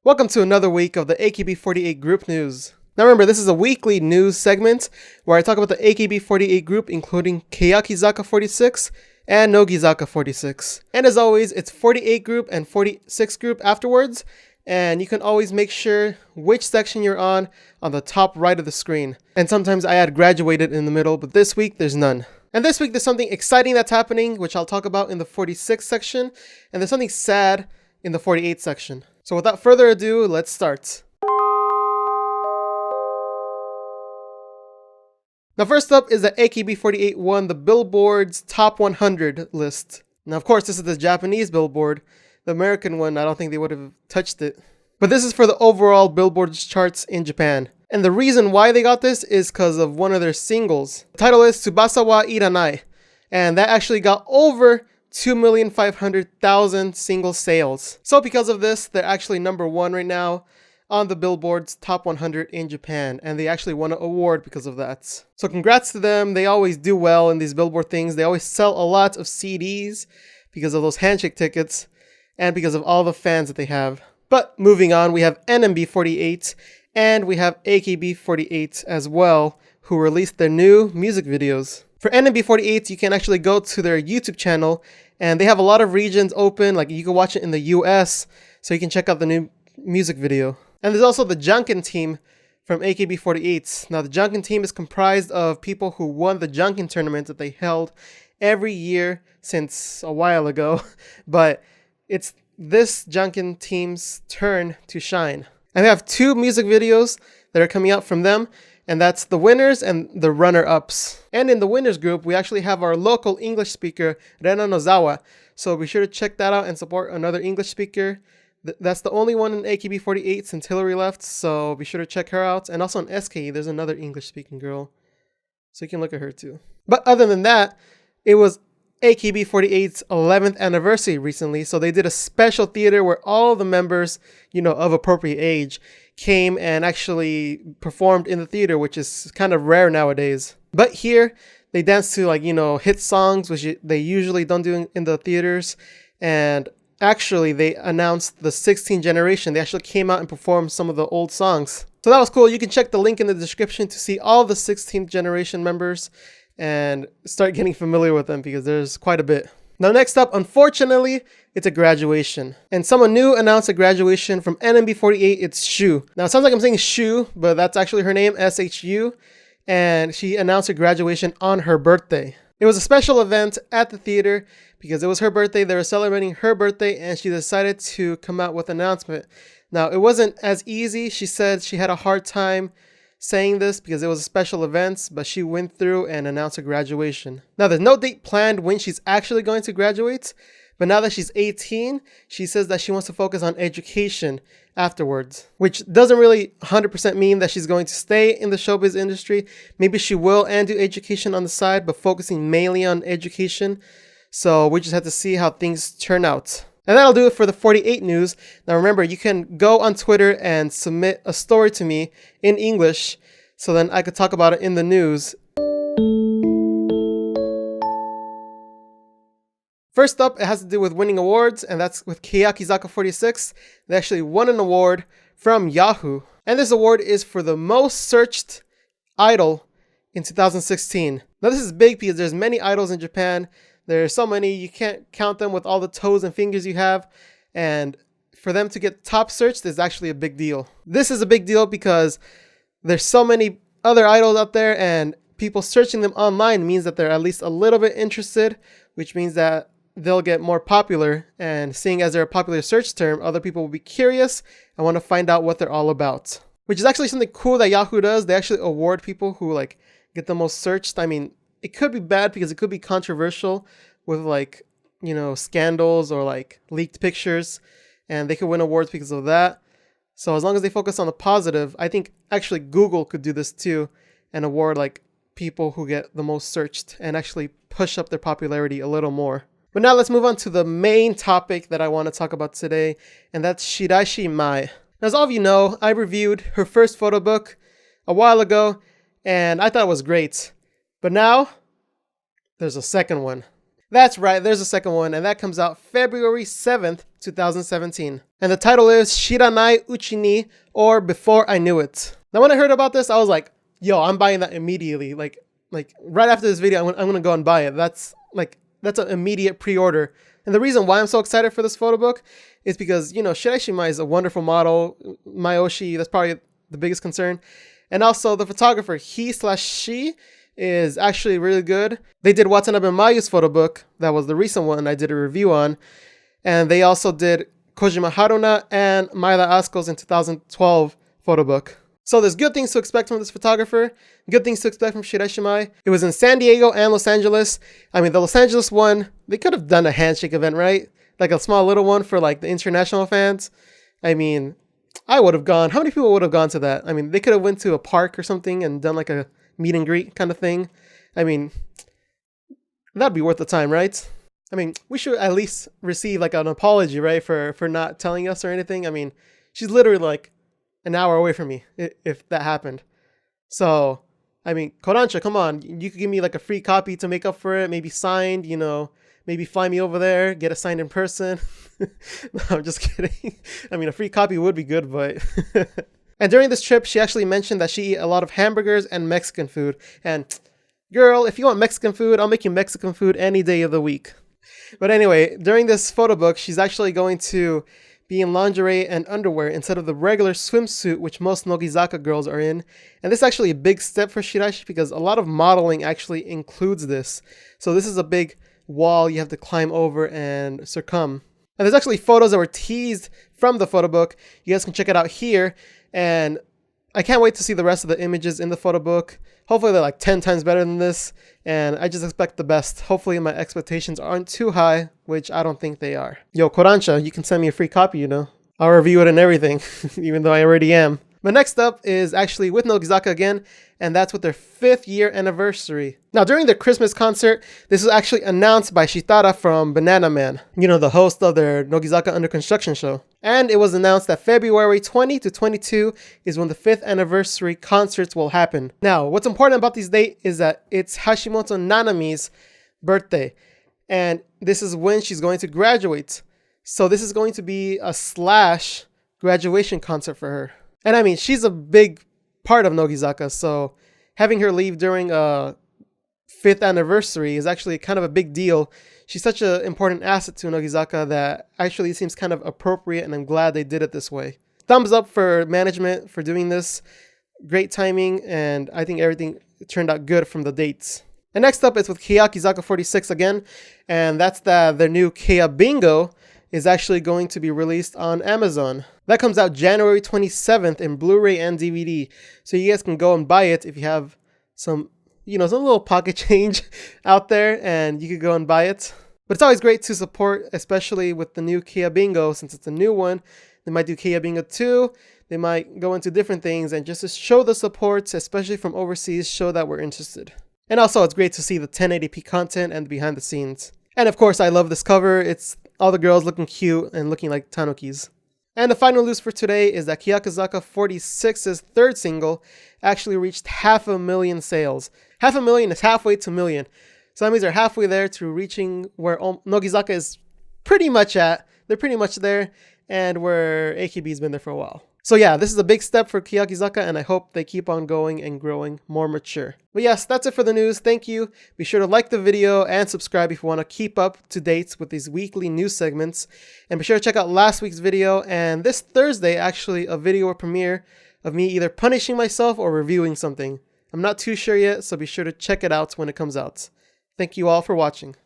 Welcome to another week of the AKB48 group news. Now remember, this is a weekly news segment where I talk about the AKB48 group, including Keyakizaka46 and Nogizaka46. And as always, it's 48 group and 46 group afterwards, and you can always make sure which section you're on the top right of the screen. And sometimes I add graduated in the middle, but this week there's none. And this week there's something exciting that's happening, which I'll talk about in the 46 section, and there's something sad in the 48 section. So without further ado, let's start. Now first up is that AKB48 won the Billboard's Top 100 list. Now of course this is the Japanese Billboard. The American one, I don't think they would have touched it. But this is for the overall Billboard charts in Japan. And the reason why they got this is because of one of their singles. The title is Tsubasa wa Iranai. And that actually got over 2,500,000 single sales. So because of this, they're actually number one right now on the Billboard's Top 100 in Japan. And they actually won an award because of that. So congrats to them. They always do well in these Billboard things. They always sell a lot of CDs because of those handshake tickets and because of all the fans that they have. But moving on, we have NMB48 and we have AKB48 as well, who released their new music videos. For NMB48, you can actually go to their YouTube channel, and they have a lot of regions open, like you can watch it in the US, so you can check out the new music video. And there's also the Janken team from AKB48. Now the Janken team is comprised of people who won the Janken tournament that they held every year since a while ago, but it's this Janken team's turn to shine. And we have two music videos that are coming out from them, and that's the winners and the runner-ups. And in the winners group, we actually have our local English speaker, Rena Nozawa. So be sure to check that out and support another English speaker. That's the only one in AKB48 since Hillary left, so be sure to check her out. And also in SKE, there's another English-speaking girl, so you can look at her too. But other than that, it was AKB48's 11th anniversary recently, so they did a special theater where all the members, of appropriate age came and actually performed in the theater, which is kind of rare nowadays. But here, they danced to hit songs, which they usually don't do in the theaters. And actually, they announced the 16th generation. They actually came out and performed some of the old songs. So that was cool. You can check the link in the description to see all the 16th generation members and start getting familiar with them because there's quite a bit. Now next up, unfortunately, it's a graduation. And someone new announced a graduation from NMB48. It's Shu. Now it sounds like I'm saying Shu, but that's actually her name, SHU. And she announced her graduation on her birthday. It was a special event at the theater because it was her birthday. They were celebrating her birthday and she decided to come out with an announcement. Now it wasn't as easy. She said she had a hard time saying this because it was a special event, but she went through and announced her graduation. Now there's no date planned when she's actually going to graduate, but now that she's 18, she says that she wants to focus on education afterwards, which doesn't really 100% mean that she's going to stay in the showbiz industry. Maybe she will and do education on the side, but focusing mainly on education. So we just have to see how things turn out. And that'll do it for the 48 news. Now remember, you can go on Twitter and submit a story to me in English so then I could talk about it in the news. First up, it has to do with winning awards, and that's with Keyakizaka46. They actually won an award from Yahoo. And this award is for the most searched idol in 2016. Now this is big because there's many idols in Japan. There's so many, you can't count them with all the toes and fingers you have. And for them to get top searched is actually a big deal. This is a big deal because there's so many other idols out there, and people searching them online means that they're at least a little bit interested, which means that they'll get more popular. And seeing as they're a popular search term, other people will be curious and want to find out what they're all about. Which is actually something cool that Yahoo does. They actually award people who get the most searched. I mean, it could be bad because it could be controversial with scandals or leaked pictures, and they could win awards because of that. So as long as they focus on the positive, I think actually Google could do this too and award people who get the most searched and actually push up their popularity a little more. But now let's move on to the main topic that I want to talk about today, and that's Shiraishi Mai. Now, as all of you know, I reviewed her first photo book a while ago, and I thought it was great. But now, there's a second one. That's right, there's a second one, and that comes out February 7th, 2017. And the title is Shiranai Uchi ni, or Before I Knew It. Now when I heard about this, I was like, yo, I'm buying that immediately. Like right after this video, I'm gonna go and buy it. That's an immediate pre-order. And the reason why I'm so excited for this photo book is because, you know, Shiraishi Mai is a wonderful model. Mayoshi, that's probably the biggest concern. And also the photographer, he/she, is actually really good. They did Watanabe Mayu's photo book. That was the recent one I did a review on. And they also did Kojima Haruna and Maeda Asuko's in 2012 photo book. So there's good things to expect from this photographer, good things to expect from Shiraishi Mai. It was in San Diego and Los Angeles. I mean, the Los Angeles one, they could have done a handshake event, right? Like a small little one for like the international fans. I mean, I would have gone. How many people would have gone to that? I mean, they could have went to a park or something and done like a meet and greet kind of thing. I mean, that'd be worth the time, right? I mean, we should at least receive like an apology, right? For not telling us or anything. I mean, she's literally like an hour away from me if that happened. So, I mean, Kodansha, come on. You could give me like a free copy to make up for it. Maybe signed, you know, maybe fly me over there, get it signed in person. No, I'm just kidding. I mean, a free copy would be good, but... And during this trip, she actually mentioned that she ate a lot of hamburgers and Mexican food. And girl, if you want Mexican food, I'll make you Mexican food any day of the week. But anyway, during this photo book, she's actually going to be in lingerie and underwear instead of the regular swimsuit, which most Nogizaka girls are in. And this is actually a big step for Shiraishi because a lot of modeling actually includes this. So this is a big wall you have to climb over and succumb. And there's actually photos that were teased from the photo book. You guys can check it out here. And I can't wait to see the rest of the images in the photo book. Hopefully they're like 10 times better than this. And I just expect the best. Hopefully my expectations aren't too high, which I don't think they are. Yo, Kodansha, you can send me a free copy, you know. I'll review it and everything, even though I already am. But next up is actually with Nogizaka again, and that's with their 5th year anniversary. Now, during their Christmas concert, this was actually announced by Shitara from Banana Man, you know, the host of their Nogizaka Under Construction show. And it was announced that February 20 to 22 is when the 5th anniversary concerts will happen. Now, what's important about this date is that it's Hashimoto Nanami's birthday, and this is when she's going to graduate. So this is going to be a / graduation concert for her. And I mean, she's a big part of Nogizaka, so having her leave during a 5th anniversary is actually kind of a big deal. She's such an important asset to Nogizaka that actually seems kind of appropriate, and I'm glad they did it this way. Thumbs up for management for doing this. Great timing, and I think everything turned out good from the dates. And next up is with Keyakizaka46 again, and that's that their new Keyabingo is actually going to be released on Amazon. That comes out January 27th in Blu Ray and DVD. So you guys can go and buy it if you have some, you know, some little pocket change out there, and you could go and buy it. But it's always great to support, especially with the new Keyabingo, since it's a new one. They might do Keyabingo 2. They might go into different things, and just to show the support, especially from overseas, show that we're interested. And also, it's great to see the 1080p content and behind the scenes. And of course, I love this cover. It's all the girls looking cute and looking like tanukis. And the final news for today is that Keyakizaka46's 3rd single actually reached 500,000 sales. 500,000 is halfway to million. So that means they're halfway there to reaching where Nogizaka is pretty much at. They're pretty much there, and where AKB's been there for a while. So yeah, this is a big step for Keyakizaka, and I hope they keep on going and growing more mature. But yes, that's it for the news. Thank you. Be sure to like the video and subscribe if you want to keep up to date with these weekly news segments. And be sure to check out last week's video, and this Thursday, actually, a video premiere of me either punishing myself or reviewing something. I'm not too sure yet, so be sure to check it out when it comes out. Thank you all for watching.